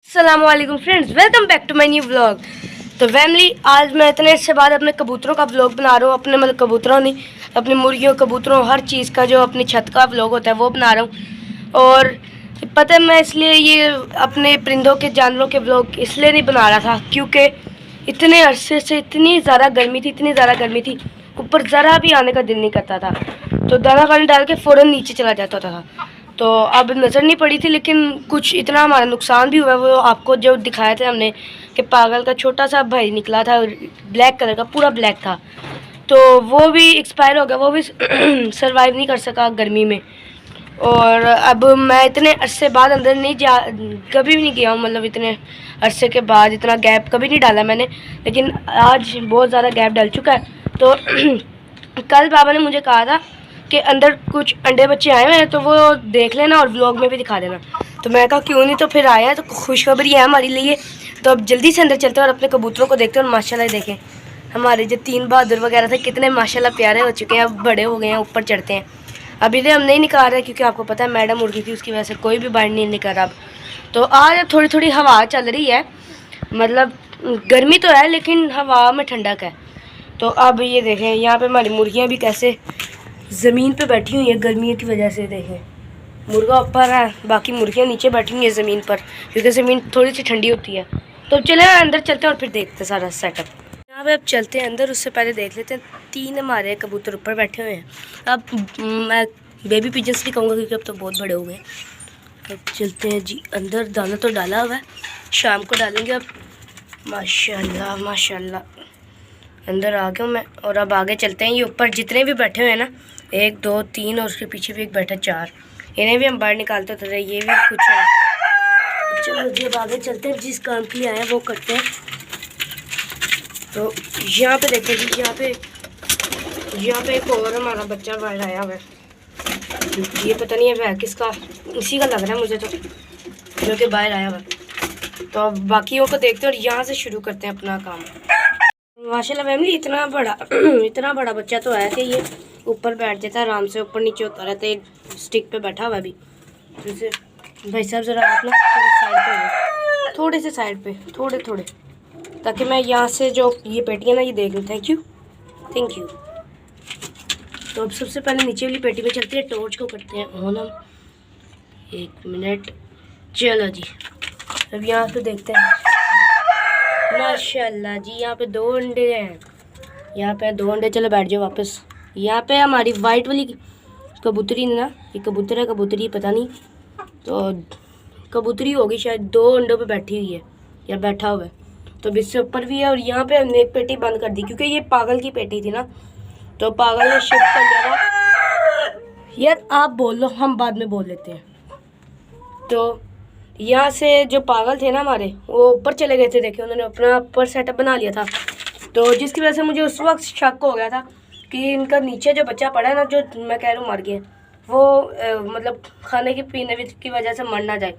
अस्सलामुअलैकुम friends, welcome back to my new vlog. तो family, आज मैं इतने से बाद अपने कबूतरों का व्लॉग बना रहा हूँ। अपने मतलब कबूतरों नहीं, अपनी मुर्गियों कबूतरों हर चीज़ का जो अपनी छत का व्लॉग होता है वो बना रहा हूँ। और पता है मैं इसलिए ये अपने परिंदों के जानवरों के व्लॉग इसलिए नहीं बना रहा था क्योंकि इतने अरसे से इतनी ज़्यादा गर्मी थी, ऊपर ज़रा भी आने का दिल नहीं करता था। तो दाना पानी डाल के फ़ौरन नीचे चला जाता था। तो अब नज़र नहीं पड़ी थी, लेकिन कुछ इतना हमारा नुकसान भी हुआ। वो आपको जो दिखाया था हमने कि पागल का छोटा सा भाई निकला था, ब्लैक कलर का, पूरा ब्लैक था। तो वो भी एक्सपायर हो गया, वो भी सरवाइव नहीं कर सका गर्मी में। और अब मैं इतने अरसे बाद अंदर नहीं जा, कभी भी नहीं गया हूँ, मतलब इतने अरसे के बाद इतना गैप कभी नहीं डाला मैंने, लेकिन आज बहुत ज़्यादा गैप डल चुका है। तो कल बाबा ने मुझे कहा था कि अंदर कुछ अंडे बच्चे आए हुए हैं, तो वो देख लेना और व्लॉग में भी दिखा देना। तो मैं कहा क्यों नहीं, तो फिर आया है तो खुशखबरी है हमारे लिए। तो अब जल्दी से अंदर चलते हैं और अपने कबूतरों को देखते हैं। और माशाल्लाह देखें हमारे जो 3 बहादुर वगैरह थे कितने माशाल्लाह प्यारे हो चुके हैं, अब बड़े हो गए हैं, ऊपर चढ़ते हैं। अभी तो हम नहीं निकाल रहे क्योंकि आपको पता है मैडम उड़ गई थी, उसकी वजह से कोई भी बाहर नहीं निकल रहा। अब तो आज थोड़ी थोड़ी हवा चल रही है, मतलब गर्मी तो है लेकिन हवा में ठंडक है। तो अब ये देखें यहाँ पे हमारी मुर्गियाँ भी कैसे ज़मीन पे बैठी हुई है गर्मी की वजह से। देखें मुर्गा ऊपर है, बाकी मुर्गियाँ नीचे बैठी हुई है ज़मीन पर, क्योंकि ज़मीन थोड़ी सी ठंडी होती है। तो चले अंदर चलते हैं और फिर देखते हैं सारा सेटअप। यहाँ पे अब चलते हैं अंदर, उससे पहले देख लेते हैं 3 हमारे कबूतर ऊपर बैठे हुए हैं। अब मैं बेबी पिजन्स नहीं कहूँगा क्योंकि अब तो बहुत बड़े हो गए। अब चलते हैं जी अंदर, दाना तो डाला हुआ है, शाम को डालेंगे। अब माशाल्लाह माशाल्लाह अंदर आ गया हूँ मैं। और अब आगे चलते हैं। ये ऊपर जितने भी बैठे हुए हैं ना, 1 2 3 और उसके पीछे भी एक बैठा, 4, इन्हें भी हम बाहर निकालते थे। ये भी कुछ है। चलो जी अब आगे चलते हैं, जिस काम के लिए आए हैं वो करते हैं। तो यहाँ पे देखते हैं जी, यहाँ पे एक और हमारा बच्चा बाहर आया हुआ है। ये पता नहीं है वह किसका, इसी का लग रहा है मुझे तो, जो कि बाहर आया हुआ है। तो अब बाकियों को देखते हैं और यहाँ से शुरू करते हैं अपना काम। माशाल्लाह फैमिली, इतना बड़ा बच्चा तो है कि ये ऊपर बैठ जाता है आराम से, ऊपर नीचे होता रहता है, स्टिक पे बैठा हुआ है अभी। जैसे भाई साहब ज़रा आप ना थोड़े से साइड पे थोड़े, ताकि मैं यहाँ से जो ये पेटी है ना ये देख लूँ। Thank you. तो अब सबसे पहले नीचे वाली पेटी पे चलते हैं, टॉर्च को करते हैं ऑन हम। 1 मिनट, चलो जी अब यहाँ से देखते हैं। माशाल्लाह जी यहाँ पे 2 अंडे हैं, यहाँ पे 2 अंडे। चलो बैठ जाओ वापस। यहाँ पे हमारी वाइट वाली कबूतरी ना, ये कबूतर है कबूतरी पता नहीं, तो कबूतरी होगी शायद, 2 अंडों पे बैठी हुई है या बैठा हुआ है। तो इससे ऊपर भी है। और यहाँ पे हमने एक पेटी बंद कर दी क्योंकि ये पागल की पेटी थी ना, तो पागल ने शिफ्ट कर लिया था। यार आप बोल लो, हम बाद में बोल लेते हैं। तो यहाँ से जो पागल थे ना हमारे, वो ऊपर चले गए थे। देखिए उन्होंने अपना ऊपर सेटअप बना लिया था, तो जिसकी वजह से मुझे उस वक्त शक हो गया था कि इनका नीचे जो बच्चा पड़ा है ना, जो मैं कह रहा हूँ मर गया, वो मतलब खाने की पीने की वजह से मर ना जाए।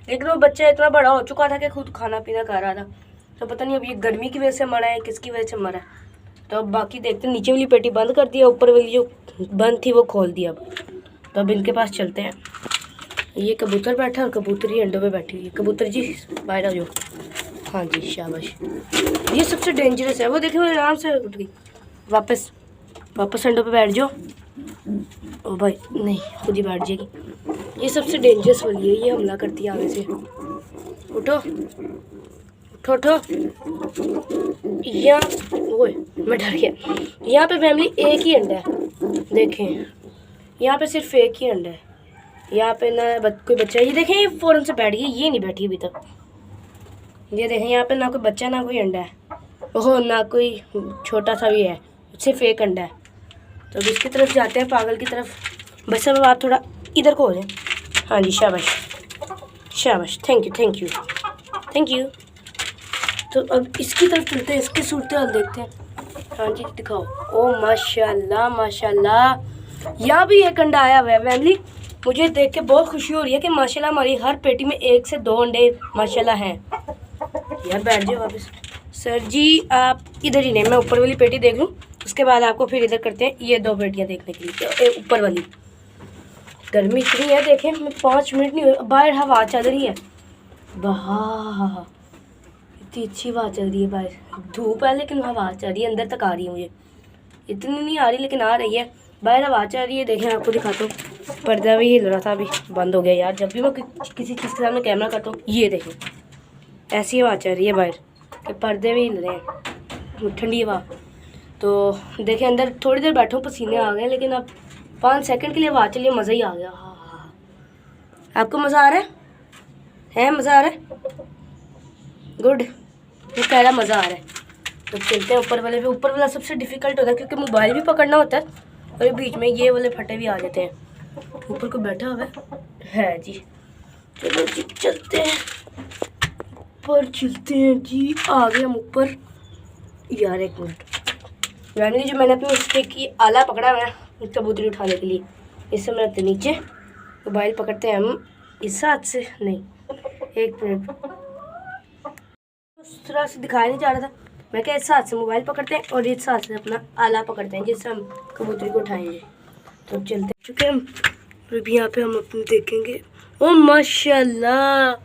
लेकिन वो बच्चा इतना बड़ा हो चुका था कि खुद खाना पीना खा रहा था। तो पता नहीं अब ये गर्मी की वजह से मरा है, किसकी वजह से मरा है। तो अब बाकी देखते हैं। नीचे वाली पेटी बंद कर दिया, ऊपर वाली जो बंद थी वो खोल दिया। अब तो अब इनके पास चलते हैं। ये कबूतर बैठा है और कबूतरी अंडों पे बैठी हुई है। कबूतर जी बाहर आ जाओ। हाँ जी शाबाश। ये सबसे डेंजरस है, वो देखिए वो आराम से उठ गई। वापस अंडों पे बैठ जाओ। ओ भाई नहीं, खुद ही बैठ जाएगी। ये सबसे डेंजरस वाली है, ये हमला करती है आगे से। उठो। यहाँ ओए मैं डर गया। यहाँ पे फैमिली एक ही अंडा है, देखें यहाँ पे सिर्फ एक ही अंडा है। यहाँ पे ना कोई बच्चा, ये देखें ये फ़ौरन से बैठ गई, ये नहीं बैठी अभी तक। ये देखें यहाँ पे ना कोई बच्चा ना कोई अंडा है, ओहो ना कोई छोटा सा भी है, सिर्फ एक अंडा है। तो अब इसकी तरफ जाते हैं, पागल की तरफ। बस अब आप थोड़ा इधर को हो जाए। हाँ जी शाबाश, थैंक यू। तो अब इसकी तरफ चलते हैं, इसकी सूरत हाल देखते हैं। हाँ जी दिखाओ। ओ माशाल्लाह यहाँ भी एक अंडा आया हुआ है फैमिली। मुझे देख के बहुत खुशी हो रही है कि माशाल्लाह हमारी हर पेटी में 1 से 2 अंडे माशाल्लाह हैं। यार बैठ जाओ वापस। सर जी आप इधर ही नहीं, मैं ऊपर वाली पेटी देख लूँ, उसके बाद आपको फिर इधर करते हैं। ये 2 पेटियाँ देखने के लिए, ऊपर वाली। गर्मी इतनी है देखें, मैं 5 मिनट नहीं हुए, बाहर हवा चल रही है, वाह, इतनी अच्छी हवा चल रही है बाहर। धूप है लेकिन हवा चल रही है, अंदर तक आ रही है। मुझे इतनी नहीं आ रही लेकिन आ रही है। बाहर हवा चल रही है। देखें आपको दिखाता हूँ, पर्दा भी हिल रहा था, अभी बंद हो गया यार। जब भी मैं किसी चीज़ के सामने कैमरा करता हूँ, ये देखें ऐसी हवा चल रही है बाहर कि पर्दे भी हिल रहे हैं, ठंडी हवा। तो देखें अंदर थोड़ी देर बैठो, पसीने आ गए, लेकिन अब 5 सेकंड के लिए हवा चलिए, मज़ा ही आ गया। हाँ, आपको मज़ा आ रहा है? मज़ा आ रहा है? गुड, ये पहला मज़ा आ रहा है। तो चलते हैं ऊपर वाले पे। ऊपर वाला सबसे डिफ़िकल्ट होता है क्योंकि मोबाइल भी पकड़ना होता है और बीच में ये वाले फटे भी आ जाते हैं। ऊपर को बैठा हुआ है जी। चलो जी चलते हैं ऊपर, चलते हैं जी। आ गए हम ऊपर। यार एक मिनट, फैमिली जो मैंने अपनी स्टिक की आला पकड़ा हुआ है कबूतरी उठाने के लिए, इससे मैं रखते नीचे। मोबाइल पकड़ते हैं हम इस हाथ से, नहीं एक मिनट, उस तरह से दिखाया नहीं जा रहा था। मैं क्या इस हाथ से मोबाइल पकड़ते हैं और इस हाथ से अपना आला पकड़ते हैं, जिससे हम कबूतरी को उठाएंगे। तो चलते चुके हम। अभी यहाँ पे हम अपने देखेंगे। ओ माशाल्लाह,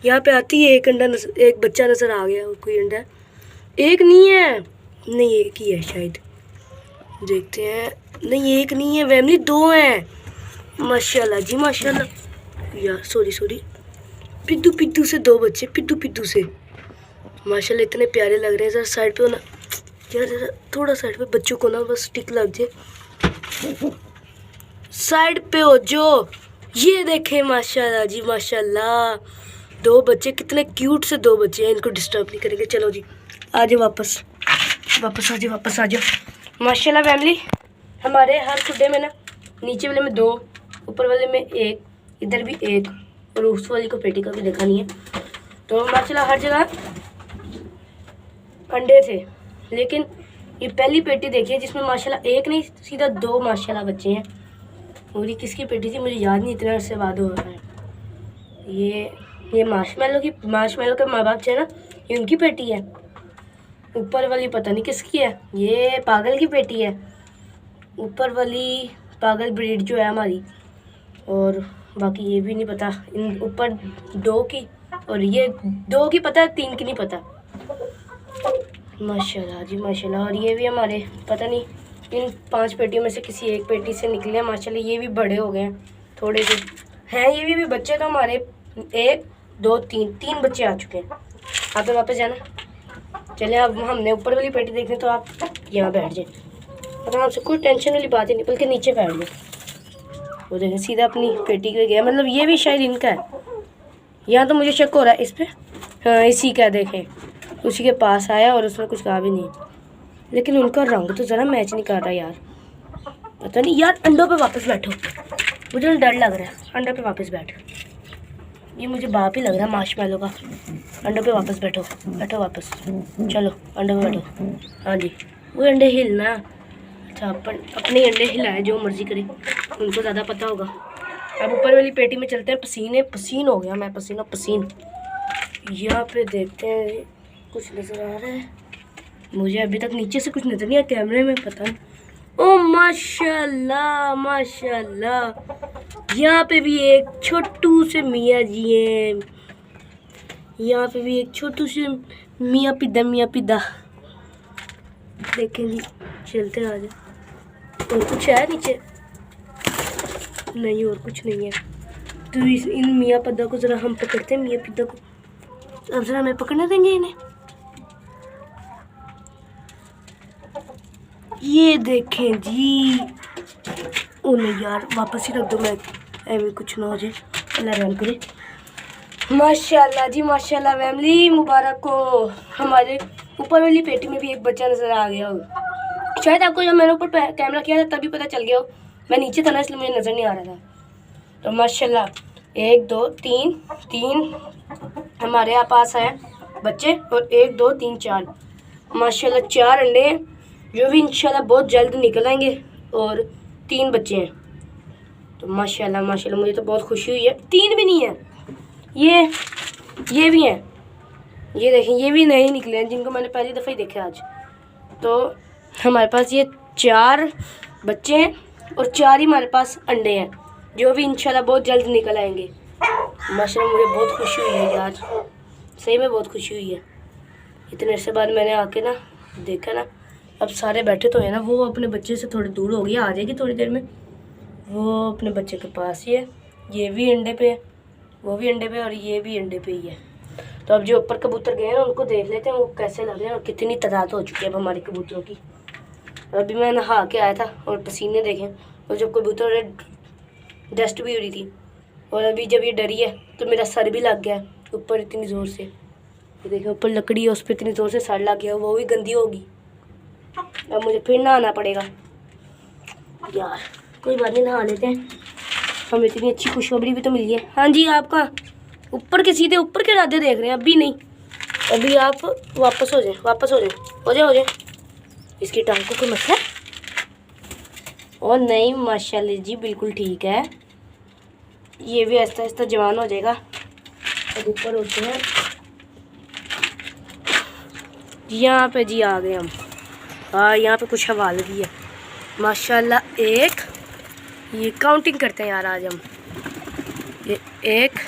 यहाँ पे आती है एक अंडा नजर, एक बच्चा नज़र आ गया। कोई अंडा एक नहीं है, नहीं एक ही है शायद, देखते हैं। नहीं एक नहीं है फैमिली, 2 हैं। माशाल्लाह जी माशाल्लाह। यार सॉरी, पिद्दू पिद्दू से 2 बच्चे, पिद्दू से माशाल्लाह इतने प्यारे लग रहे हैं। ज़रा साइड पे हो ना यार, ज़रा थोड़ा साइड पे, बच्चों को ना बस टिक लग जाए। साइड पे हो जो। ये देखें माशाल्लाह जी माशाल्लाह, 2 बच्चे, कितने क्यूट से 2 बच्चे हैं। इनको डिस्टर्ब नहीं करेंगे। चलो जी आ जाओ, वापस आ जाओ। माशाल्लाह फैमिली, हमारे हर खुड्डे में ना, नीचे वाले में 2, ऊपर वाले में 1, इधर भी 1, और उस वाली को पेटी का भी देखा नहीं है। तो माशाल्लाह हर जगह अंडे थे, लेकिन ये पहली पेटी देखिए जिसमें माशाल्लाह 1 नहीं सीधा 2 माशाल्लाह बच्चे हैं। और ये किसकी पेटी थी मुझे याद नहीं, इतना अरसे बाद हो रहा है। ये मार्शमेलो के माँ बाप है ना, ये उनकी पेटी है। ऊपर वाली पता नहीं किसकी है, ये पागल की पेटी है। ऊपर वाली पागल ब्रीड जो है हमारी, और बाकी ये भी नहीं पता। इन ऊपर 2 की, और ये 2 की पता है, 3 की नहीं पता। माशाल्लाह जी माशाल्लाह। और ये भी हमारे पता नहीं, इन 5 पेटियों में से किसी एक पेटी से निकले हैं माशाल्लाह। ये भी बड़े हो गए हैं, थोड़े से हैं ये भी बच्चे। तो हमारे 1 2 3 बच्चे आ चुके हैं। आप तो वापस जाना। चले अब हमने ऊपर वाली पेटी देखनी, तो आप यहाँ बैठ जाए, आराम से, कोई टेंशन वाली बात ही नहीं, बल्कि नीचे बैठ जाए। वो देखें सीधा अपनी पेटी पे गया, मतलब ये भी शायद इनका है। यहाँ तो मुझे शक हो रहा है इस पर, हाँ इसी का। देखें उसी के पास आया और उसने कुछ कहा भी नहीं, लेकिन उनका रंग तो ज़रा मैच नहीं कर रहा यार, पता नहीं। यार अंडों पे वापस बैठो, मुझे डर लग रहा है। अंडों पे वापस बैठ, ये मुझे बाप ही लग रहा है मार्शमेलो का। अंडों पे वापस बैठो वापस, चलो अंडों पे बैठो। हाँ जी, वो अंडे हिलना, अच्छा अपने अंडे हिलाए, जो मर्जी करे, उनको ज़्यादा पता होगा। अब ऊपर वाली पेटी में चलते हैं। पसीन हो गया मैं, पसीन। यहाँ पे देखते हैं कुछ नज़र आ रहा है मुझे। अभी तक नीचे से कुछ नज़र नहीं आया कैमरे में, पता नहीं। ओ माशाल्लाह माशाल्लाह, यहाँ पे भी एक छोटू से मियाँ जी हैं। यहाँ पे भी एक छोटू से मियाँ पिदा देखें जी। चलते आ जाए। और कुछ है नीचे? नहीं, और कुछ नहीं है। तो इन मियाँ पिदा को ज़रा हम पकड़ते हैं। मियाँ पिदा को अब ज़रा हमें पकड़ने देंगे इन्हें। ये देखें जी। ओ नहीं यार, वापस ही रख दो, मैं ऐਵੇਂ कुछ ना हो जाए, अल्लाह रहम करे। माशाल्लाह जी माशाल्लाह फैमिली, मुबारक हो। हमारे ऊपर वाली पेटी में भी एक बच्चा नज़र आ गया हो। शायद आपको जब मैंने ऊपर कैमरा किया था तभी पता चल गया हो, मैं नीचे था ना इसलिए मुझे नज़र नहीं आ रहा था। तो माशाल्लाह 1 2 3 हमारे यहाँ पास आए बच्चे, और 1 2 3 4 माशाल्लाह 4 अंडे हैं, जो भी इंशाल्लाह बहुत जल्द निकल आएंगे। और 3 बच्चे हैं। तो माशाल्लाह मुझे तो बहुत खुशी हुई है। 3 भी नहीं है, ये भी हैं। ये देखें, ये भी नहीं निकले हैं, जिनको मैंने पहली दफ़ा ही देखा आज। तो हमारे पास ये 4 बच्चे हैं और 4 ही हमारे पास अंडे हैं, जो भी इंशाल्लाह बहुत जल्द निकल आएंगे। माशाल्लाह मुझे बहुत खुशी हुई है यार, सही में बहुत खुशी हुई है। इतने से बाद मैंने आके ना देखा ना, अब सारे बैठे तो हैं ना, वो अपने बच्चे से थोड़ी दूर हो गई, आ जाएगी थोड़ी देर में। वो अपने बच्चे के पास ही है, ये भी अंडे पे है, वो भी अंडे पे और ये भी अंडे पे ही है। तो अब जो ऊपर कबूतर गए हैं ना उनको देख लेते हैं वो कैसे लग रहे हैं और कितनी तादाद हो चुकी है अब हमारे कबूतरों की। अभी मैं नहा के आया था और पसीने देखे, और जब कबूतर डस्ट भी हो रही थी, और अभी जब ये डरी है तो मेरा सर भी लग गया ऊपर इतनी ज़ोर से। ये देखें ऊपर लकड़ी है, उस पर इतनी ज़ोर से सर लग गया, वो भी गंदी होगी। अब मुझे फिर नहाना पड़ेगा यार, कोई बात नहीं, नहा लेते हैं। हमें इतनी अच्छी खुशखबरी भी तो मिली है। हाँ जी, आपका ऊपर के सीधे ऊपर के राधे देख रहे हैं, अभी नहीं, अभी आप वापस हो जाए, वापस हो जाए, हो जाए। इसकी टांग को कोई मसला? और नहीं, माशाल्लाह जी बिल्कुल ठीक है। ये भी आहिस्ता आहिस्ता जवान हो जाएगा। अब ऊपर होते हैं, यहाँ पे जी आ गए हम। हाँ, यहाँ पे कुछ हवा लगी है माशाल्लाह। एक ये काउंटिंग करते हैं यार आज हम, ये 1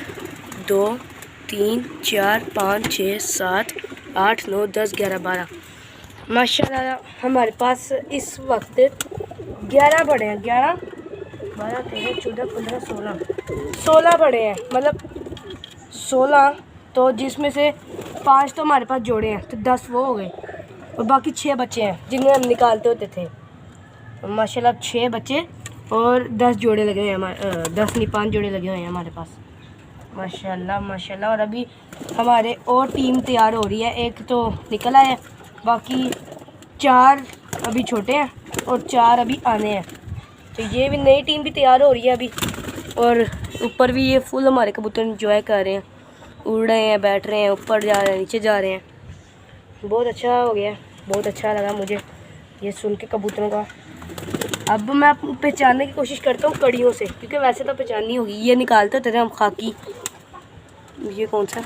2 3 4 5 6 7 8 9 10 11 12 माशाल्लाह हमारे पास इस वक्त 11 पड़े हैं। 11 12 13 14 15 16 पड़े हैं, मतलब 16। तो जिसमें से 5 तो हमारे पास जोड़े हैं, तो 10 वो हो गए, और बाकी 6 बच्चे हैं जिन्हें हम निकालते होते थे। माशाल्लाह 6 बच्चे और 10 जोड़े लगे हुए हैं हमारे, 10 नहीं 5 जोड़े लगे हुए हैं हमारे पास माशाल्लाह माशाल्लाह। और अभी हमारे और टीम तैयार हो रही है, एक तो निकल आया है, बाकी 4 अभी छोटे हैं और 4 अभी आने हैं। तो ये भी नई टीम भी तैयार हो रही है अभी। और ऊपर भी ये फुल हमारे कबूतर इंजॉय कर रहे हैं, उड़ रहे हैं, बैठ रहे हैं, ऊपर जा रहे हैं, नीचे जा रहे हैं। बहुत अच्छा हो गया, बहुत अच्छा लगा मुझे ये सुन के कबूतरों का। अब मैं पहचानने की कोशिश करता हूँ कड़ियों से, क्योंकि वैसे तो पहचाननी होगी। ये निकालते थे हम खाकी, ये कौन सा,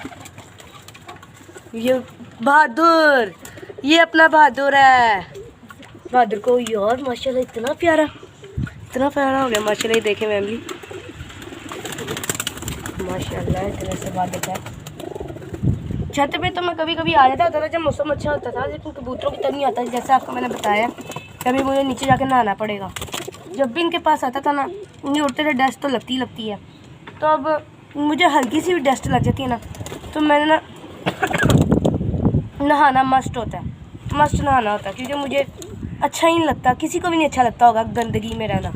ये बहादुर, ये अपना बहादुर है। बहादुर को यार माशाल्लाह इतना प्यारा हो गया माशाल्लाह। ये देखें फैमिली माशाल्लाह, इतने से बाद देखा है। छत पे तो मैं कभी कभी आ जाता था जब मौसम अच्छा होता था, लेकिन कबूतरों की तरह नहीं आता, जैसे आपको मैंने बताया। कभी मुझे नीचे जाके नहाना पड़ेगा। जब भी इनके पास आता था ना, उन्हें उड़ते थे डस्ट तो लगती है। तो अब मुझे हल्की सी भी डस्ट लग जाती है ना, तो मैंने ना नहाना मस्ट होता है, मस्ट नहाना होता है, क्योंकि मुझे अच्छा ही नहीं लगता, किसी को भी नहीं अच्छा लगता होगा गंदगी में रहना।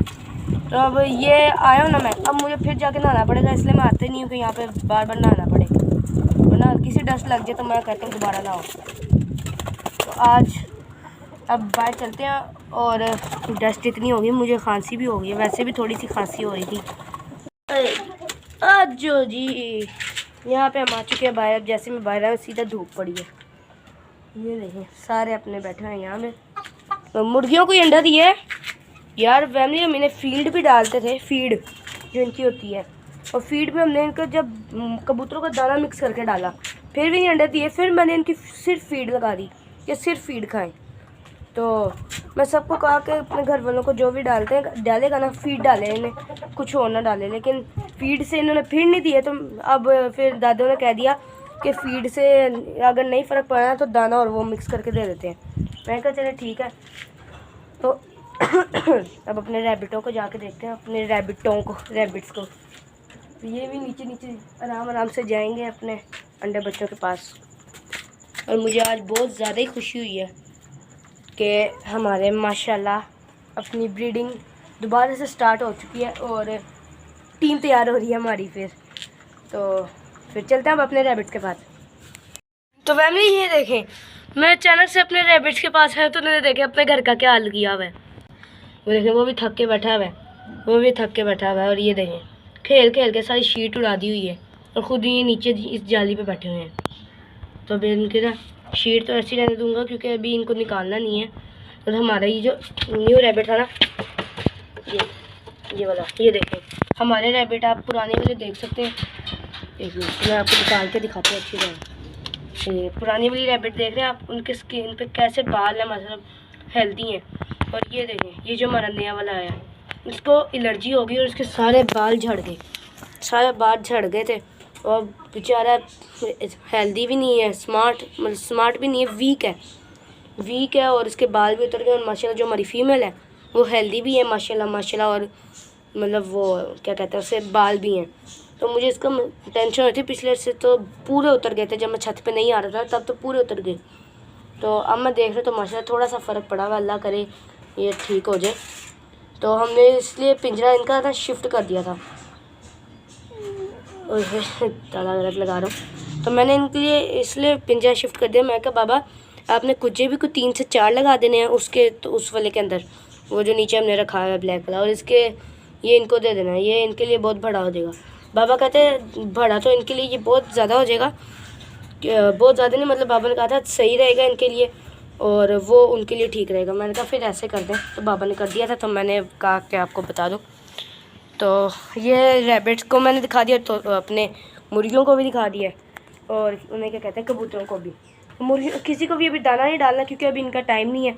तो अब ये आया हूँ ना मैं, अब मुझे फिर जाके नहाना पड़ेगा, इसलिए मैं आते नहीं हूँ कि यहाँ पे बार बार नहाना पड़े, वरना हल्की सी डस्ट लग जाए तो मैं कहता हूँ दोबारा नहाओ। तो आज अब बाहर चलते हैं, और डस्ट इतनी होगी, मुझे खांसी भी हो गई है, वैसे भी थोड़ी सी खांसी हो रही थी। आज जो जी यहाँ पे हम आ चुके हैं बाहर। अब जैसे मैं बाहर आया सीधा धूप पड़ी है, ये देखें सारे अपने बैठे हैं यहाँ में। तो मुर्गियों को अंडा दिए यार फैमिली, हम इन्हें फीड भी डालते थे, फीड जो इनकी होती है, और फीड में हमने इनको जब कबूतरों का दाना मिक्स करके डाला, फिर भी नहीं अंडे दिए। फिर मैंने इनकी सिर्फ फीड लगा दी कि सिर्फ फीड खाएं। तो मैं सबको कहा कि अपने घर वालों को जो भी डालेगा ना, फीड डाले, इन्हें कुछ और ना डाले। लेकिन फीड से इन्होंने फीड नहीं दिए, तो अब फिर दादों ने कह दिया कि फीड से अगर नहीं फ़र्क पड़ा तो दाना और वो मिक्स करके दे देते हैं। मैं कहा चले ठीक है। तो अब अपने रैबिटों को जाके देखते हैं, अपने रैबिट्स को। तो ये भी नीचे नीचे आराम से जाएंगे अपने अंडे बच्चों के पास। और मुझे आज बहुत ज़्यादा ही खुशी हुई है कि हमारे माशाल्लाह अपनी ब्रीडिंग दोबारा से स्टार्ट हो चुकी है, और टीम तैयार हो रही है हमारी फिर। तो फिर चलते हैं अब अपने रैबिट्स के पास। तो फैमिली ये देखें, मैं अचानक से अपने रैबिट्स के पास है, तो उन्होंने देखे अपने घर का क्या हाल किया हुआ है। वो देखें, वो भी थक के बैठा हुआ है, और ये देखें खेल के सारी शीट उड़ा दी हुई है, और ख़ुद ही नीचे इस जाली पे बैठे हुए हैं। तो अभी इनके ना शीट तो ऐसे ही रहने दूंगा, क्योंकि अभी इनको निकालना नहीं है। और हमारा ये जो न्यू रैबिट था ना, ये वाला, ये देखें हमारे रैबिट, आप पुराने वाले देख सकते हैं। एक मिनट मैं आपको निकाल के दिखाती हूँ अच्छी तरह। ये पुरानी वाली रैबिट देख रहे हैं आप, उनके स्किन पे कैसे बाल हैं, मतलब हेल्दी हैं। और ये देखें, ये जो हमारा नया वाला आया, इसको एलर्जी हो गई और इसके सारे बाल झड़ गए थे। और बेचारा हेल्दी भी नहीं है, स्मार्ट भी नहीं है, वीक है और इसके बाल भी उतर गए। और माशाल्लाह जो हमारी फीमेल है वो हेल्दी भी है माशाल्लाह, और मतलब वो क्या कहते हैं, उससे बाल भी हैं। तो मुझे इसका टेंशन होती, पिछले से तो पूरे उतर गए थे, जब मैं छत पे नहीं आ रहा था तब तो पूरे उतर गए। तो अब मैं देख रहा तो माशाल्लाह थोड़ा सा फ़र्क पड़ा हुआ, अल्लाह करे ये ठीक हो जाए। तो हमने इसलिए पिंजरा इनका था शिफ्ट कर दिया था। ताला गलत लगा रहा हूँ। तो मैंने इनके लिए इसलिए पिंजरा शिफ्ट कर दिया। मैं कहा बाबा आपने कुछ भी कुछ 3 से 4 लगा देने हैं उसके, तो उस वाले के अंदर वो जो नीचे हमने रखा है ब्लैक वाला, और इसके ये इनको दे देना है, ये इनके लिए बहुत बड़ा हो जाएगा। बाबा कहते हैं बड़ा तो इनके लिए ये बहुत ज़्यादा हो जाएगा, बहुत ज़्यादा नहीं, मतलब बाबा ने कहा था सही रहेगा इनके लिए और वो उनके लिए ठीक रहेगा। मैंने कहा फिर ऐसे कर दें, तो बाबा ने कर दिया था। तो मैंने कहा कि आपको बता दूँ। तो ये रैबिट्स को मैंने दिखा दिया, तो अपने मुर्गियों को भी दिखा दिया और उन्हें क्या कहते हैं कबूतरों को भी। मुर्गी किसी को भी अभी दाना नहीं डालना क्योंकि अभी इनका टाइम नहीं है।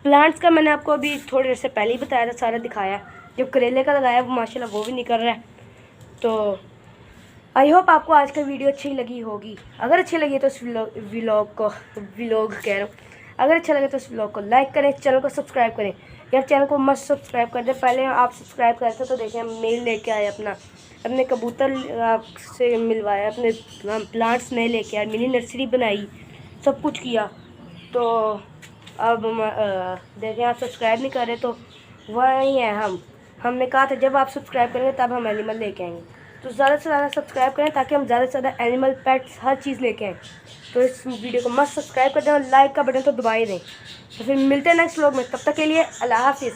प्लांट्स का मैंने आपको अभी थोड़ी देर से पहले ही बताया था, सारा दिखाया। जब करेले का लगाया वो माशाल्लाह वो भी निकल रहा है। तो आई होप आपको आज का वीडियो अच्छी लगी होगी। अगर अच्छी लगी तो इस व्लॉग कह रहा हूँ, अगर अच्छा लगे तो इस व्लॉग को लाइक करें, चैनल को सब्सक्राइब करें। यार चैनल को मस्त सब्सक्राइब कर दें। पहले आप सब्सक्राइब करते तो देखें मेल लेके आए, अपने कबूतर से मिलवाया, अपने प्लांट्स नए लेके आए, मिनी नर्सरी बनाई, सब कुछ किया। तो अब देखें आप सब्सक्राइब नहीं कर रहे, तो वही है हमने कहा था जब आप सब्सक्राइब करेंगे तब हम एनिमल लेके आएंगे। तो ज़्यादा से ज़्यादा सब्सक्राइब करें ताकि हम ज़्यादा से ज़्यादा एनिमल, पेट्स, हर चीज़ लेके आएँ। तो इस वीडियो को मस्त सब्सक्राइब कर दें और लाइक का बटन तो दबा ही दें। तो फिर मिलते हैं नेक्स्ट व्लॉग में, तब तक के लिए अल्लाह हाफिज़।